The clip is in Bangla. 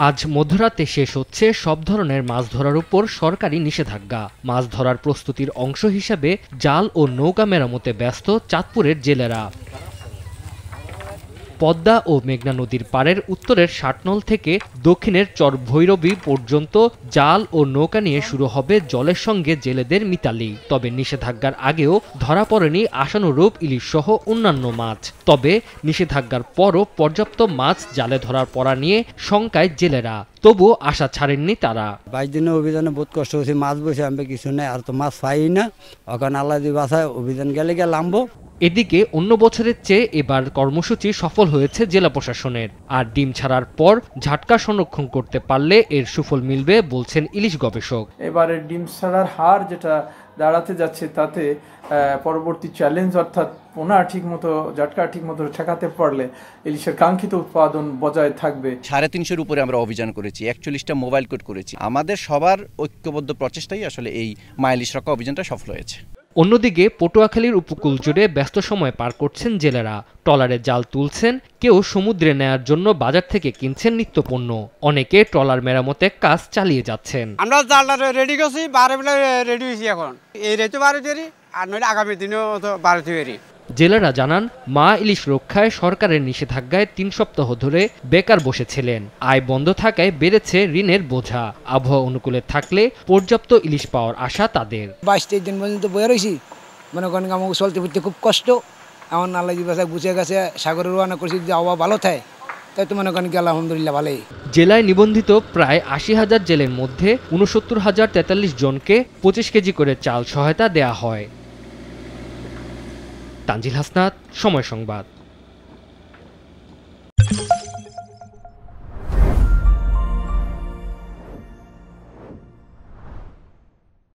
আজ মধ্যরাতে শেষ হচ্ছে সব ধরনের মাছ ধরার উপর সরকারি নিষেধাজ্ঞা। মাছ ধরার প্রস্তুতির অংশ হিসেবে জাল ও নৌকা মেরামতে ব্যস্ত চাঁদপুরের জেলেরা। পদ্মা ও মেঘনা নদীর পাড়ের উত্তরের ষাটনল থেকে দক্ষিণের চর ভৈরবী পর্যন্ত জাল ও নৌকা নিয়ে শুরু হবে জলের সঙ্গে জেলেদের মিতালি। তবে নিষেধাজ্ঞার আগেও ধরা পড়েনি আশানুরূপ ইলিশ সহ অন্যান্য মাছ। তবে নিষেধাজ্ঞার পরও পর্যাপ্ত মাছ জালে ধরার পড়া নিয়ে শঙ্কায় জেলেরা। তবুও আশা ছাড়েননি তারা। 22 দিনের অভিযানে বহুত কষ্ট হয়েছে, মাছ বসে আমি কিছু নেই, আর তো মাছ পাই না। ওখানে আল্লাহ দি বাসায় অভিযান গেলে নামবো। এদিকে অন্য বছরের চেয়ে এবার কর্মসূচি সফল হয়েছে জেলা প্রশাসনের। আর ডিম ছাড়ার পর ঝাটকা সংরক্ষণ করতে পারলে এর সুফল মিলবে বলছেন ইলিশ গবেষক। এবারে ডিম ছাড়ার হার যেটা দাঁড়াতে যাচ্ছে তাতে পরবর্তী চ্যালেঞ্জ অর্থাৎ পোনা ঠিকমতো ঝাটকা ঠিকমতো ঠেকাতে পারলে ইলিশের কাঙ্ক্ষিত উৎপাদন বজায় থাকবে। 350-এর উপরে আমরা অভিযান করেছি, 41টা মোবাইল কোড করেছি। আমাদের সবার ঐক্যবদ্ধ প্রচেষ্টাই আসলে এই মা ইলিশ রক্ষা অভিযানটা সফল হয়েছে। অন্যদিকে পটুয়াখালীর উপকূল জুড়ে ব্যস্ত সময় পার করছেন জেলেরা। ট্রলারে জাল তুলছেন, কেউ সমুদ্রে নেয়ার জন্য বাজার থেকে কিনছেন নিত্যপণ্য। অনেকে ট্রলার মেরামতে কাজ চালিয়ে যাচ্ছেন। আমরা জালটা রেডি করছি, 12 বেলা রেডি হয়েছি। এখন এই রেতে 12 তৈরি, আর নইলে আগামী দিনেও 12 তৈরি। জেলেরা জানান, মা ইলিশ রক্ষায় সরকারের নিষেধাজ্ঞায় 3 সপ্তাহ ধরে বেকার বসেছিলেন। আয় বন্ধ থাকায় বেড়েছে ঋণের বোঝা। আবহাওয়া অনুকূলে থাকলে পর্যাপ্ত ইলিশ পাওয়ার আশা তাদের। 22-23 দিন পর্যন্ত বয়ে রয়েছি, মনে করেন আমাকে চলতে ফিরতে খুব কষ্ট। এমন আল্লাহ বাসায় বুঝে গেছে, সাগরে রওনা করছি, যদি আবহাওয়া ভালো থাকে তাই তো মনে করেন কি আলহামদুলিল্লাহ ভালোই। জেলায় নিবন্ধিত প্রায় 80,000 জেলের মধ্যে 69,043 জনকে 25 কেজি করে চাল সহায়তা দেয়া হয়। তানজিল হাসনাত, সময় সংবাদ।